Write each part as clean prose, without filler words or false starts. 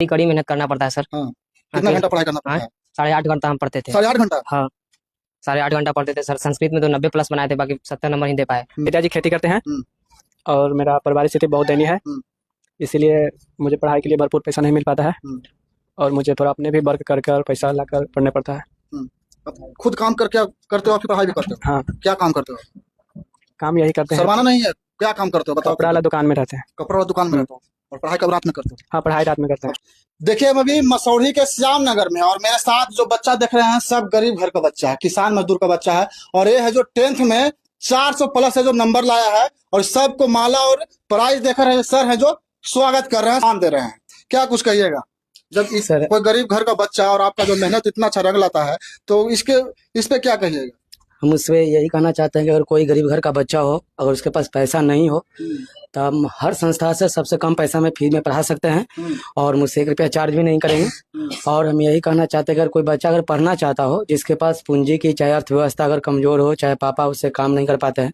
कड़ी मेहनत करना पड़ता है सर। हाँ, कितना घंटा पढ़ाई करना पड़ता है? 8.5 घंटा हम पढ़ते थे। 8.5 घंटा? हाँ, 8.5 घंटा पढ़ते थे सर। संस्कृत में तो 90+ बनाए थे, बाकी 70 नंबर ही दे पाए। पिताजी खेती करते हैं और मेरा पारिवारिक स्थिति बहुत दयनीय है, इसीलिए मुझे पढ़ाई के लिए भरपूर पैसा नहीं मिल पाता है और मुझे थोड़ा अपने भी वर्क कर कर पैसा लाकर पढ़ना पड़ता है। खुद काम करके करते हो, फिर पढ़ाई भी करते हो? हाँ, क्या काम करते हो? काम यही करते हैं। शर्माना नहीं है, क्या काम करते हो बताओ? कपड़ा वाला दुकान में रहते हैं। कपड़ा वाला दुकान में रहते हो और पढ़ाई कब रात में करते हो? हाँ, पढ़ाई रात में करते हैं। देखिए, हम अभी मसौढ़ी के श्याम नगर में, और मेरे साथ जो बच्चा देख रहे हैं सब गरीब घर का बच्चा है, किसान मजदूर का बच्चा है, और ये है जो 10th में 400+ है जो नंबर लाया है, और सबको माला और प्राइज देकर है सर है जो स्वागत कर रहे हैं, मान दे रहे हैं। क्या कुछ कहिएगा जब कोई गरीब घर का बच्चा और आपका जो मेहनत इतना अच्छा रंग लाता है, तो इस पे क्या कहिएगा? हम उससे यही कहना चाहते हैं कि अगर कोई गरीब घर का बच्चा हो, अगर उसके पास पैसा नहीं हो, तो हम हर संस्था से सबसे कम पैसा में फ्री में पढ़ा सकते हैं और मुझसे 1 रुपया चार्ज भी नहीं करेंगे। और हम यही कहना चाहते हैं कि अगर कोई बच्चा अगर पढ़ना चाहता हो, जिसके पास पूंजी की चाहे अर्थव्यवस्था अगर कमजोर हो, चाहे पापा उससे काम नहीं कर पाते हैं,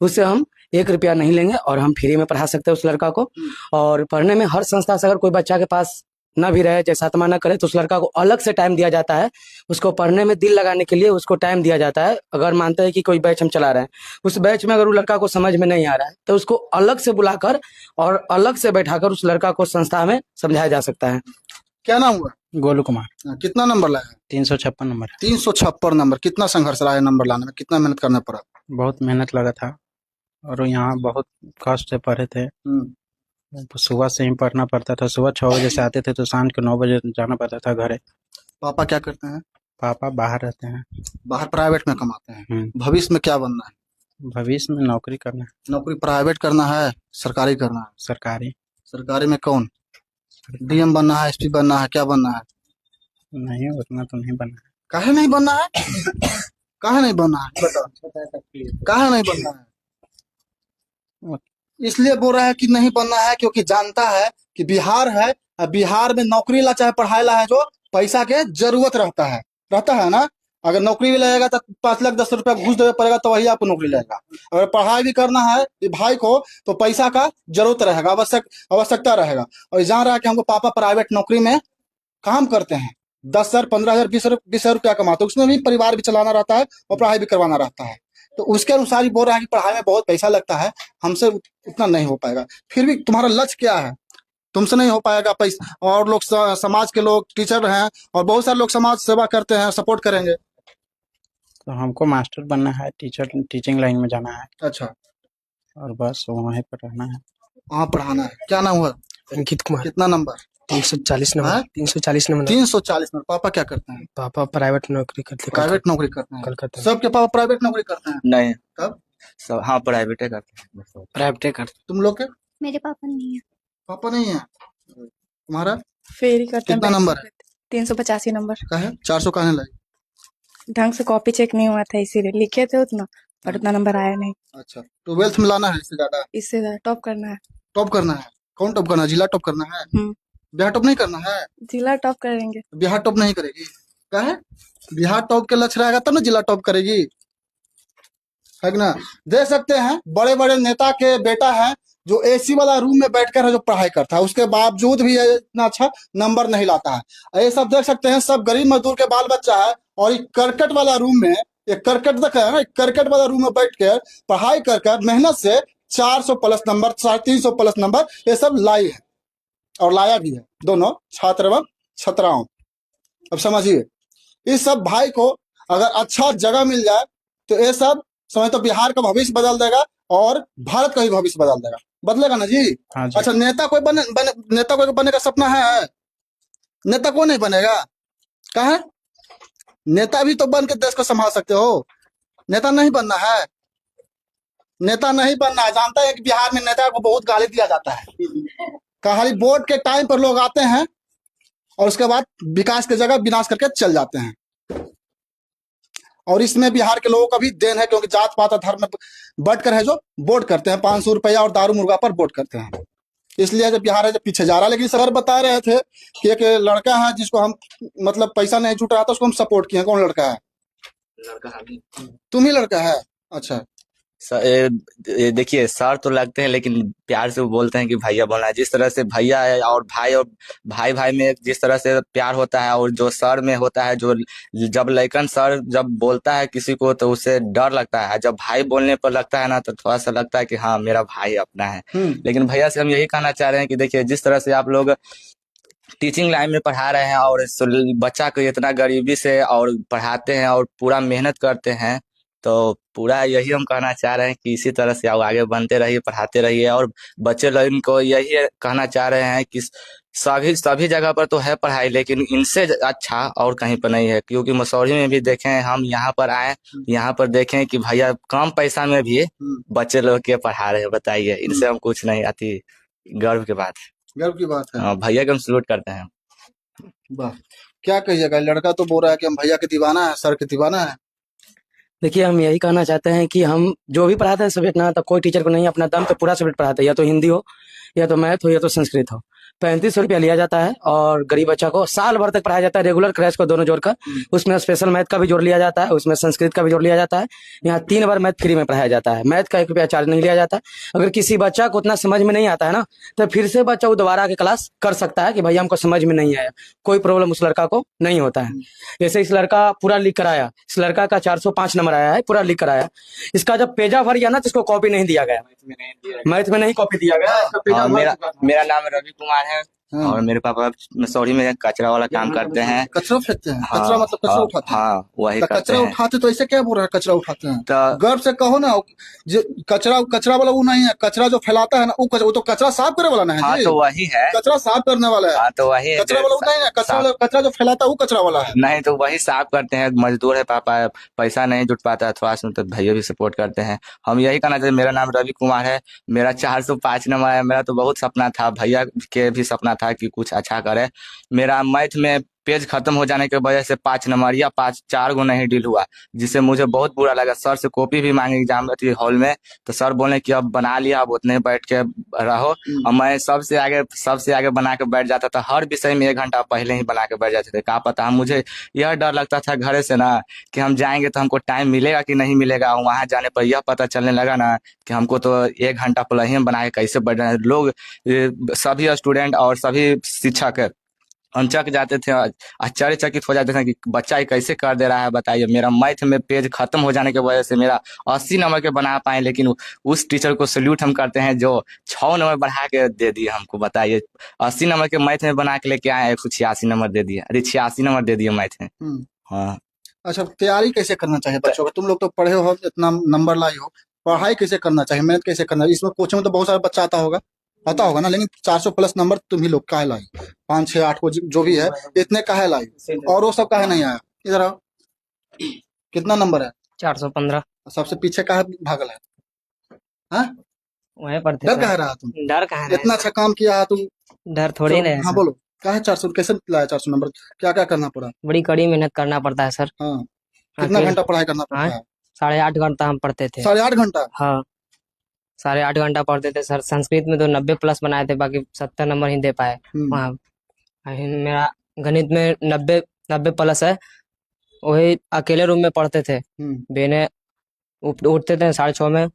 उससे हम 1 रुपया नहीं लेंगे और हम फ्री में पढ़ा सकते हैं उस लड़का को। और पढ़ने में हर संस्था से अगर कोई बच्चा के पास ना भी रहे, जैसे आत्मा ना करे, तो उस लड़का को अलग से टाइम दिया जाता है। उसको पढ़ने में दिल लगाने के लिए उसको टाइम दिया जाता है। अगर मानते हैं कि कोई बैच हम चला रहे हैं, उस बैच में अगर वो लड़का को समझ में नहीं आ रहा है, तो उसको अलग से बुलाकर और अलग से बैठाकर उस लड़का को संस्था में समझाया जा सकता है। क्या नाम हुआ? गोलू कुमार। कितना नंबर लाया? 356 नंबर। 356 नंबर। कितना संघर्ष रहा है नंबर लाने में, कितना मेहनत करना पड़ा? बहुत मेहनत लगा था और यहाँ बहुत कष्ट से पढ़े थे। सुबह से ही पढ़ना पड़ता था। सुबह 6 बजे से आते थे तो शाम के 9 बजे जाना पड़ता था घरे। पापा क्या करते हैं? पापा बाहर रहते हैं। बाहर प्राइवेट में कमाते हैं। भविष्य में क्या बनना है? भविष्य में नौकरी करना है। नौकरी प्राइवेट करना है, सरकारी करना है? सरकारी। सरकारी में कौन? डीएम बनना है, एसपी बनना है, क्या बनना है? नहीं, उतना तो नहीं बनना है। काहे नहीं बनना है? काहे नहीं बनना है बताओ, काहे नहीं बनना है? इसलिए बोल रहा है कि नहीं बनना है क्योंकि जानता है कि बिहार है, बिहार में नौकरी ला चाहे पढ़ाई ला है जो पैसा के जरूरत रहता है ना। अगर नौकरी भी लगेगा तो 5 लाख 10 रुपया घूस देना पड़ेगा तो वही आपको नौकरी लगेगा। अगर पढ़ाई भी करना है भाई को तो पैसा का जरूरत रहेगा, आवश्यकता रहेगा। और जान रहा है कि हमको पापा प्राइवेट नौकरी में काम करते हैं, 10,000 15,000 20,000 रुपया कमाते हैं, उसमें भी परिवार भी चलाना रहता है और पढ़ाई भी करवाना रहता है। तो उसके अनुसार ही बोल रहा है कि पढ़ाई में बहुत पैसा लगता है, हमसे उतना नहीं हो पाएगा। फिर भी तुम्हारा लक्ष्य क्या है? तुमसे नहीं हो पाएगा पैसा, और लोग समाज के लोग टीचर हैं और बहुत सारे लोग समाज सेवा करते हैं, सपोर्ट करेंगे। तो हमको मास्टर बनना है, टीचिंग लाइन में जाना है। अच्छा, और बस वहीं पर रहना है, वहाँ पढ़ाना है। क्या नाम हुआ? अंकित कुमार। कितना नंबर? 340 नंबर। 340 नंबर। 340 नंबर। पापा क्या करते हैं? पापा प्राइवेट नौकरी करते हैं। प्राइवेट नौकरी करते हैं? कलकत्ता। सबके पापा प्राइवेट नौकरी करते हैं? नहीं। तब सब हाँ प्राइवेट करते हैं। प्राइवेट करते। तुम लोग के? मेरे पापा नहीं है। पापा नहीं है? तुम्हारा? फेरी करते हैं। कितना नंबर है? 385 नंबर। का है? 400 कहने लगे। ढंग से कॉपी चेक नहीं हुआ था इसीलिए लिखे थे उतना, पर उतना नंबर आया नहीं। अच्छा, 12th में लाना है इससे ज्यादा? इससे ज्यादा टॉप करना है। टॉप करना है? कौन टॉप करना है? जिला टॉप करना है? बिहार टॉप नहीं करना है? जिला टॉप करेंगे। बिहार टॉप नहीं करेगी? क्या है? बिहार टॉप के लक्ष्य रहेगा तब ना जिला टॉप करेगी, है ना। दे सकते हैं बड़े बड़े नेता के बेटा है जो एसी वाला रूम में बैठकर है जो पढ़ाई करता है, उसके बावजूद भी इतना अच्छा नंबर नहीं लाता है। ये सब देख सकते हैं, सब गरीब मजदूर के बाल बच्चा है। और एक करकट वाला रूम में, एक करकट देख रहे हैं, एक करकट वाला रूम में बैठ कर पढ़ाई कर मेहनत से 400+ नंबर, 350+ नंबर ये सब लाई है और लाया भी है, दोनों छात्र एवं छात्राओं। अब समझिए, इस सब भाई को अगर अच्छा जगह मिल जाए तो ये सब समझ तो बिहार का भविष्य बदल देगा और भारत का भी भविष्य बदल देगा। बदलेगा ना जी? हाँ जी। अच्छा, नेता कोई बनने का सपना है? नेता को नहीं बनेगा? कहा है? नेता भी तो बन के देश को संभाल सकते हो, नेता नहीं बनना है। नेता नहीं बनना है। जानता है कि बिहार में नेता को बहुत गाली दिया जाता है, खाली वोट के टाइम पर लोग आते हैं और उसके बाद विकास की जगह विनाश करके चल जाते हैं। और इसमें बिहार के लोगों का भी देन है, क्योंकि जात पात और धर्म में बढ़कर है जो वोट करते हैं, 500 रुपया और दारू मुर्गा पर वोट करते हैं। इसलिए जब बिहार है जब पीछे जा रहा है। लेकिन सर बता रहे थे कि एक लड़का है जिसको हम मतलब पैसा नहीं जुट रहा था, उसको हम सपोर्ट किए। कौन लड़का है? लड़का है। तुम ही लड़का है? अच्छा, देखिए सर तो लगते हैं लेकिन प्यार से वो बोलते हैं कि भैया बोलना है। जिस तरह से भैया है और भाई भाई में जिस तरह से प्यार होता है और जो सर में होता है, जो जब लइकन सर जब बोलता है किसी को तो उसे डर लगता है, जब भाई बोलने पर लगता है ना तो थोड़ा सा लगता है कि हाँ मेरा भाई अपना है। लेकिन भैया से हम यही कहना चाह रहे हैं कि देखिए जिस तरह से आप लोग टीचिंग लाइन में पढ़ा रहे हैं और बच्चा को इतना गरीबी से और पढ़ाते हैं और पूरा मेहनत करते हैं, तो पूरा यही हम कहना चाह रहे हैं कि इसी तरह से आप आगे बनते रहिए, पढ़ाते रहिए। और बच्चे लोग को यही कहना चाह रहे हैं कि सभी सभी जगह पर तो है पढ़ाई, लेकिन इनसे अच्छा और कहीं पर नहीं है। क्योंकि मसौढ़ी में भी देखें, हम यहाँ पर आए, यहाँ पर देखें कि भैया कम पैसा में भी बच्चे लोग के पढ़ा रहे हैं। बताइए, इनसे हम कुछ नहीं आती, गर्व की बात है। गर्व की बात है। हाँ, भैया को हम सलूट करते हैं। वाह, क्या कहिएगा, लड़का तो बोल रहा है कि हम भैया के दीवाना है, सर के दीवाना है। देखिए हम यही कहना चाहते हैं कि हम जो भी पढ़ाते हैं सब्जेक्ट ना, तो कोई टीचर को नहीं अपना दम पे पूरा सब्जेक्ट पढ़ाते हैं, या तो हिंदी हो, या तो मैथ हो, या तो संस्कृत हो। 3500 रुपया लिया जाता है और गरीब बच्चा को साल भर तक पढ़ाया जाता है, रेगुलर क्रैश को दोनों जोड़कर। उसमें स्पेशल मैथ का भी जोड़ लिया जाता है, उसमें संस्कृत का भी जोड़ लिया जाता है। यहाँ 3 बार मैथ फ्री में पढ़ाया जाता है, मैथ का 1 रुपया चार्ज नहीं लिया जाता। अगर किसी बच्चा को उतना समझ में नहीं आता है ना, तो फिर से बच्चा वो दोबारा आके क्लास कर सकता है कि भैया हमको समझ में नहीं आया। कोई प्रॉब्लम उस लड़का को नहीं होता है। जैसे इस लड़का पूरा लिख कर आया, इस लड़का का 405 नंबर आया है, पूरा लिख कर आया। इसका जब पेजा भर गया ना, तो इसको कॉपी नहीं दिया गया, मैथ में नहीं कॉपी दिया गया। इसका पेजा भर चुका था। मेरा नाम रवि कुमार है और मेरे पापा मसौढ़ी में कचरा वाला काम करते हैं। कचरा फेंकते हैं? हाँ, कचरा मतलब कचरा उठाते हैं? हाँ, वही तो करते कचरा हैं। उठाते तो ऐसे क्या बोल रहा है कचरा उठाते हैं? तो गर्व से कहो ना, जो कचरा वाला वो नहीं है, कचरा जो फैलाता है ना वो तो कचरा साफ करने वाला नहीं हाँ, है जी। तो वही है। कचरा साफ करने वाला है। हाँ, तो वही है। कचरा वाला वो नहीं है, कचरा जो फैलाता है वो कचरा वाला है। नहीं, तो वही साफ करते हैं। मजदूर है पापा, पैसा नहीं जुट पाता है थोड़ा सा, तो भैया भी सपोर्ट करते हैं। हम यही कहना चाहिए। मेरा नाम रवि कुमार है, मेरा 405 नंबर है। मेरा तो बहुत सपना था, भैया के भी सपना था कि कुछ अच्छा करे। मेरा मैथ में पेज खत्म हो जाने की वजह से 5 नंबर या 4 गो नहीं डील हुआ, जिससे मुझे बहुत बुरा लगा। सर से कॉपी भी मांगे एग्जाम थी हॉल में, तो सर बोले कि अब बना लिया, अब उतने बैठ के रहो। और मैं सबसे आगे बना के बैठ जाता था। हर विषय में 1 घंटा पहले ही बना के बैठ जाते थे। क्या पता, मुझे यह डर लगता था घर से ना कि हम जाएंगे तो हमको टाइम मिलेगा कि नहीं मिलेगा। वहां जाने पर यह पता चलने लगा ना कि हमको तो 1 घंटा पहले ही बना के कैसे बैठ रहे हैं लोग। सभी स्टूडेंट और सभी शिक्षक अनचक जाते थे, आश्चर्यचकित हो जाते थे कि बच्चा ये कैसे कर दे रहा है। बताइए, मेरा मैथ में पेज खत्म हो जाने की वजह से मेरा 80 नंबर के बना पाए, लेकिन उस टीचर को सल्यूट हम करते हैं जो 6 नंबर बढ़ा के दे दिए हमको। बताइए, 80 नंबर के मैथ में बना के लेके आए, 186 नंबर दे दिए। अरे 86 नंबर दे दिए मैथ में। हाँ। अच्छा, तैयारी कैसे करना चाहिए बच्चों को? तुम लोग तो पढ़े हो, इतना नंबर लाई हो, पढ़ाई कैसे करना चाहिए, मेहनत कैसे करना चाहिए? इसमें कोचिंग में तो बहुत सारे बच्चा आता होगा ना, लेकिन 400 प्लस नंबर तुम ही लोग काहे लाई? 5, 6, 8 को जो भी है, इतने काहे लाई? और वो सब काहे नहीं आया? इधर आओ, कितना नंबर है? 415। सबसे पीछे काहे भागल है? हाँ, वहीं पर थे डर सर। काहे रहा तुम? डर कहाँ रहे इतना अच्छा काम किया है तुम। डर थोड़ी नहीं है हाँ सर। बोलो, काहे 400 कैसे लाया? 400 नंबर क्या क्या करना पड़ा? बड़ी कड़ी मेहनत करना पड़ता है सर। हाँ, कितना अकेले घंटा पढ़ाई करना पड़ता हाँ? है? 8.5 घंटा हम पढ़ते थे। 8.5 घंटा? हाँ, 8.5 घंटा पढ़ते थे सर। संस्कृत में तो 90 प्लस बनाए थे, बाकी 70 नंबर ही दे पाए वहाँ। मेरा गणित में 90 प्लस है। वही अकेले रूम में पढ़ते थे। बेने उठते थे 6:30 में,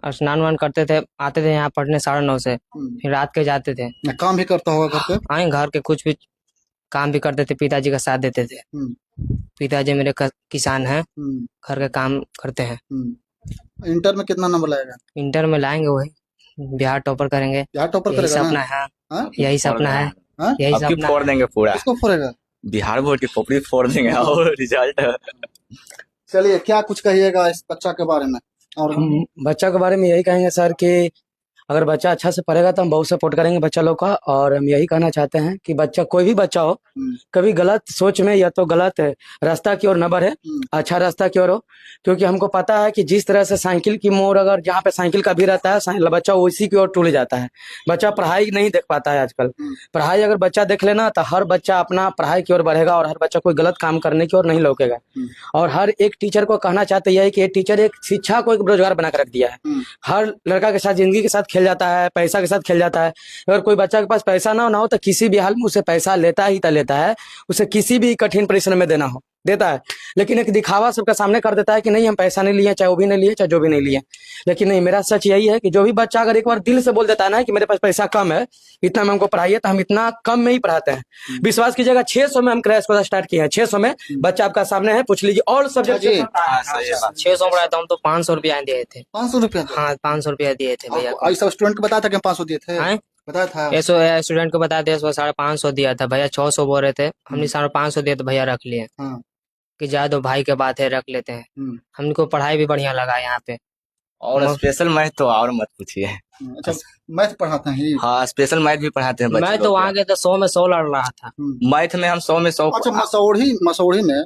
और स्नान वान करते थे, आते थे यहाँ पढ़ने 9:30 से, फिर रात के जाते थे। काम भी करता होगा घर पे? हाँ, घर के कुछ भी काम भी करते थे, पिताजी का साथ देते थे। पिताजी मेरे किसान हैं, घर के काम करते हैं। इंटर में कितना नंबर लाएगा? इंटर में लाएंगे, वही बिहार टॉपर करेंगे। बिहार टॉपर यही करेगा सपना ना? है। हाँ? यही सपना है। हाँ? यही अब की सपना फोड़ है। देंगे पूरा, किसको फोड़ेगा? बिहार बोर्ड की खोपड़ी फोड़ देंगे और रिजल्ट। चलिए, क्या कुछ कहिएगा इस बच्चा के बारे में? और हम बच्चा के बारे में यही कहेंगे सर कि अगर बच्चा अच्छा से पढ़ेगा तो हम बहुत सपोर्ट करेंगे बच्चा लोग का। और हम यही कहना चाहते हैं कि बच्चा, कोई भी बच्चा हो, कभी गलत सोच में या तो गलत रास्ता की ओर न बढ़े, अच्छा रास्ता की ओर हो। क्योंकि हमको पता है कि जिस तरह से साइकिल की मोड़, अगर जहाँ पे साइकिल का भी रहता है, बच्चा उसी की ओर टूट जाता है। बच्चा पढ़ाई नहीं देख पाता है आजकल। पढ़ाई अगर बच्चा देख लेना तो हर बच्चा अपना पढ़ाई की ओर बढ़ेगा और हर बच्चा कोई गलत काम करने की ओर नहीं लौकेगा। और हर एक टीचर को कहना चाहते हैं कि टीचर एक शिक्षा को एक रोजगार बना कर रख दिया है। हर लड़का के साथ जिंदगी के साथ खेल जाता है, पैसा के साथ खेल जाता है। अगर कोई बच्चा के पास पैसा ना हो तो किसी भी हाल में उसे पैसा लेता है, उसे किसी भी कठिन परिश्रम में देना हो। देता है, लेकिन एक दिखावा सबके सामने कर देता है कि नहीं हम पैसा नहीं लिए, चाहे वो भी नहीं लिए, चाहे जो भी नहीं लिए। लेकिन नहीं, मेरा सच यही है कि जो भी बच्चा अगर एक बार दिल से बोल देता है ना कि मेरे पास पैसा कम है, इतना में हमको पढ़ाइए, तो हम इतना कम में ही पढ़ाते हैं। विश्वास कीजिएगा 600 में हम क्रैश कोर्स स्टार्ट किए हैं। 600 में बच्चा आपका सामने है, पूछ लीजिए। और सब्जेक्ट जी। 600 पढ़ाया था हम तो 500 रुपया दिए थे। 500 रुपया हाँ 500 रुपया दिए थे भैया को। और सब स्टूडेंट को बताया था कि 500 दिए थे, हाँ बताया था। ऐसो स्टूडेंट को बताया थे 550 दिया था भैया, 600 बोल रहे थे, हमने 550 दिए तो भैया रख लिए हाँ। कि जा दो भाई के बात है, रख लेते हैं। हम्म। हमको पढ़ाई भी बढ़िया लगा यहाँ पे। और स्पेशल मैथ तो और मत पूछिए। अच्छा, मैथ पढ़ाते हैं। हाँ स्पेशल मैथ भी पढ़ाते हैं बच्चे मैं तो लोग वहाँ गए तो 100 में 100 लड़ रहा था। मैथ में हम 100 में 100। अच्छा, मसौढ़ी में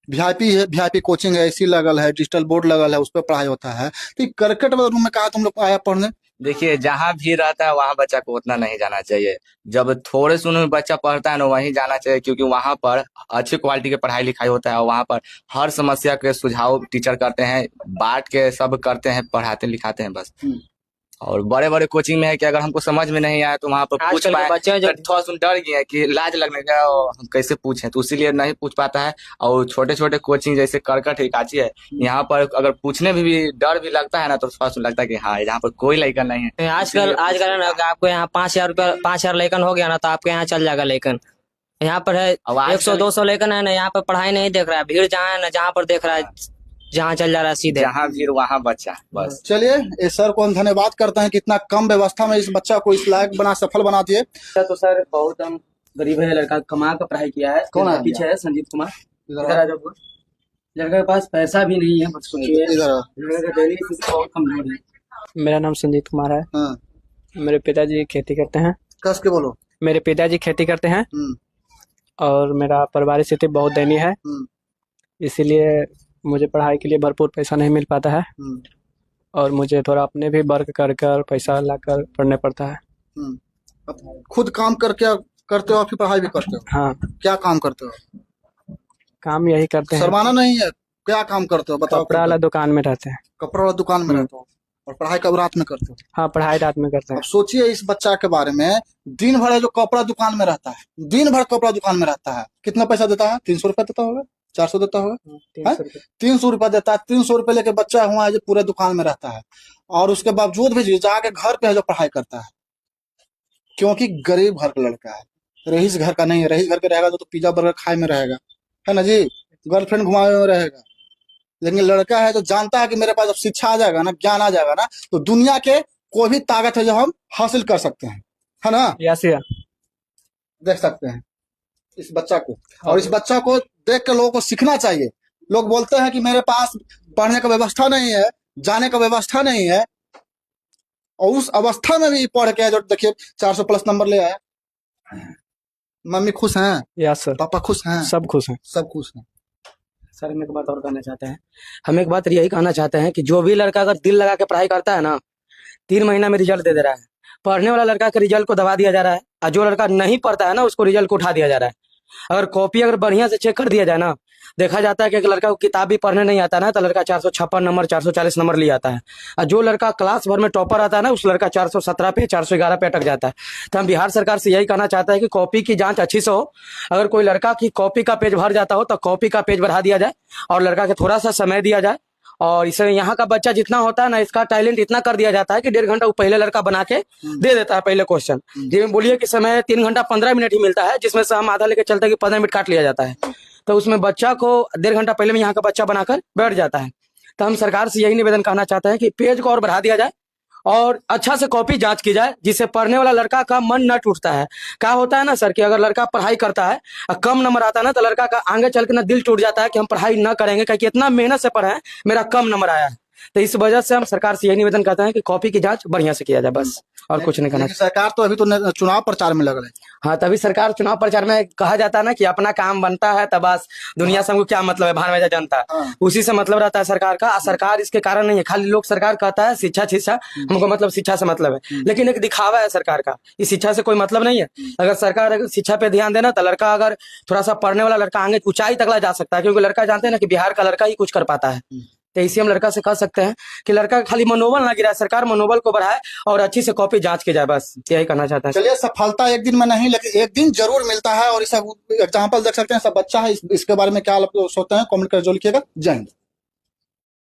वीआईपी है, वीआईपी कोचिंग है, एसी लगल है, डिजिटल बोर्ड लगल है, उस पर पढ़ाई होता है। तो ये करकट वाले रूम में कहा तुम लोग आया पढ़ने? देखिए जहाँ भी रहता है वहाँ बच्चा को उतना नहीं जाना चाहिए। जब थोड़े सुन में बच्चा पढ़ता है ना वहीं जाना चाहिए, क्योंकि वहाँ पर अच्छी क्वालिटी की पढ़ाई लिखाई होता है और वहाँ पर हर समस्या के सुझाव टीचर करते हैं, बांट के सब करते हैं, पढ़ाते लिखाते हैं बस। और बड़े बड़े कोचिंग में है कि अगर हमको समझ में नहीं आया तो वहाँ पर पूछ आजकल के पाए, बच्चे जो थोड़ा सुन डर गए कि लाज लगने का हम कैसे पूछें, तो इसीलिए नहीं पूछ पाता है। और छोटे छोटे कोचिंग जैसे करकट है, काची है, यहाँ पर अगर पूछने में भी डर भी लगता है ना तो थोड़ा सुन लगता है कि हाँ यहाँ पर कोई लड़का नहीं है। आजकल है ना, आपको यहाँ 5,000 लेखन हो गया ना तो आपके यहाँ चल जाएगा लेखन। यहाँ पर है अब आजकल- 100-200 लेखन है ना, यहाँ पर पढ़ाई नहीं देख रहा है, भीड़ जहाँ है ना जहाँ पर देख रहा है, जहाँ चल जा रहा है सीधे। जहाँ भीड़ वहाँ बच्चा बस। चलिए, इस सर को हम धन्यवाद करते हैं कि इतना कम व्यवस्था में इस बच्चा को इस लायक बना, सफल बना दिए। तो सर बहुत हम गरीब है, लड़का कमा कर पढ़ाई किया है। कौन है? पीछे है संजीत कुमार, इधर आ जाओ। लड़के के पास पैसा भी नहीं है, बस सोचिए इधर आओ। लड़के का दैनिक स्थिति बहुत कमजोर है। मेरा नाम संजीत कुमार है। हाँ, मेरे पिताजी खेती करते हैं। कस के बोलो। मेरे पिताजी खेती करते हैं हम्म, और मेरा पारिवारिक स्थिति बहुत दयनीय है, हम्म, इसीलिए मुझे पढ़ाई के लिए भरपूर पैसा नहीं मिल पाता है हम्म, और मुझे थोड़ा अपने भी वर्क कर कर पैसा लाकर पढ़ने पड़ता है। हम्म। अब खुद काम करके करते हो, फिर पढ़ाई भी करते हो? हाँ, क्या काम करते हो? काम यही करते हैं। शर्माना नहीं है, क्या काम करते हो बताओ? कपड़ा वाला दुकान में रहते हैं। कपड़ा वाला दुकान में रहते हो और पढ़ाई कब रात में करते हो? हाँ, पढ़ाई रात में करते हैं। अब सोचिए इस बच्चा के बारे में, दिन भर जो कपड़ा दुकान में रहता है, दिन भर कपड़ा दुकान में रहता है, कितना पैसा देता है? 300 रुपया देता होगा, 400 देता होगा, 300 रुपया देता है। 300 रुपये लेके बच्चा हुआ है जो पूरे दुकान में रहता है, और उसके बावजूद भी जाके घर पे है जो पढ़ाई करता है, क्योंकि गरीब घर का लड़का है, रईस घर का नहीं है। रईस घर का रहेगा तो पिज्जा बर्गर खाए में रहेगा, है ना जी, गर्लफ्रेंड घुमाए में रहेगा। लेकिन लड़का है जो जानता है कि मेरे पास जब शिक्षा आ जाएगा ना, ज्ञान आ जाएगा ना, तो दुनिया के कोई भी ताकत है जो हम हासिल कर सकते हैं, है ना। यस या देख सकते हैं इस बच्चा को, और इस बच्चा को देख के लोगों को सीखना चाहिए। लोग बोलते हैं कि मेरे पास पढ़ने का व्यवस्था नहीं है, जाने का व्यवस्था नहीं है, और उस अवस्था में भी पढ़ के जो देखिए 400 प्लस नंबर ले आया। मम्मी खुश हैं, यस सर, पापा खुश हैं, सब खुश हैं। सब खुश हैं। सर हम एक बात और कहना चाहते हैं, हम एक बात यही कहना चाहते हैं कि जो भी लड़का अगर दिल लगा के पढ़ाई करता है ना, 3 महीना में रिजल्ट दे दे रहा है। पढ़ने वाला लड़का के रिजल्ट को दबा दिया जा रहा है, और जो लड़का नहीं पढ़ता है ना उसको रिजल्ट को उठा दिया जा रहा है। अगर कॉपी अगर बढ़िया से चेक कर दिया जाए ना, देखा जाता है कि एक लड़का को किताब भी पढ़ने नहीं आता ना तो लड़का 456 नंबर 440 नंबर ले आता है, और जो लड़का क्लास भर में टॉपर आता है ना उस लड़का 417 पे 411 पे अटक जाता है। तो हम बिहार सरकार से यही कहना चाहते हैं कि कॉपी की जांच अच्छी से हो। अगर कोई लड़का की कॉपी का पेज भर जाता हो तो कॉपी का पेज बढ़ा दिया जाए और लड़का के थोड़ा सा समय दिया जाए। और इसे यहाँ का बच्चा जितना होता है ना, इसका टैलेंट इतना कर दिया जाता है कि 1.5 घंटा वो पहले लड़का बना के दे देता है पहले क्वेश्चन। जिसमें बोलिए कि समय 3 घंटा 15 मिनट ही मिलता है, जिसमें से हम आधा लेके चलते कि 15 मिनट काट लिया जाता है। तो उसमें बच्चा को 1.5 घंटा पहले में यहाँ का बच्चा बनाकर बैठ जाता है। तो हम सरकार से यही निवेदन करना चाहते हैं कि पेज को और बढ़ा दिया जाए और अच्छा से कॉपी जांच की जाए, जिससे पढ़ने वाला लड़का का मन न टूटता है। क्या होता है ना सर कि अगर लड़का पढ़ाई करता है और कम नंबर आता है ना तो लड़का का आगे चल के ना दिल टूट जाता है कि हम पढ़ाई न करेंगे, क्योंकि इतना मेहनत से पढ़े हैं, मेरा कम नंबर आया है। तो इस वजह से हम सरकार से यही निवेदन करते हैं कि कॉपी की जांच बढ़िया से किया जाए, बस और कुछ नहीं करना। लेकिन सरकार तो अभी तो चुनाव प्रचार में लग रही है। हाँ, तभी सरकार चुनाव प्रचार में कहा जाता है ना कि अपना काम बनता है तब बस दुनिया से हमको क्या मतलब है, भाड़ में जनता उसी से मतलब रहता है सरकार का। सरकार इसके कारण नहीं है, खाली लोग सरकार कहता है शिक्षा हमको मतलब शिक्षा से मतलब है, लेकिन एक दिखावा है सरकार का, इस शिक्षा से कोई मतलब नहीं है। अगर सरकार अगर शिक्षा पे ध्यान देना तो लड़का अगर थोड़ा सा पढ़ने वाला लड़का आगे ऊंचाई तक ला जा सकता है, क्योंकि लड़का जानते हैं ना कि बिहार का लड़का ही कुछ कर पाता है। तो इसी हम लड़का से कह सकते हैं कि लड़का का खाली मनोबल ना गिराए, सरकार मनोबल को बढ़ाए और अच्छी से कॉपी जांच की जाए, बस यही कहना चाहता है। चलिए, सफलता एक दिन में नहीं लेकिन एक दिन जरूर मिलता है, और इस एग्जाम्पल देख सकते हैं, सब बच्चा है। इसके बारे में क्या आप सोचते हैं, कमेंट कर जो लिखिएगा। जय हिंद।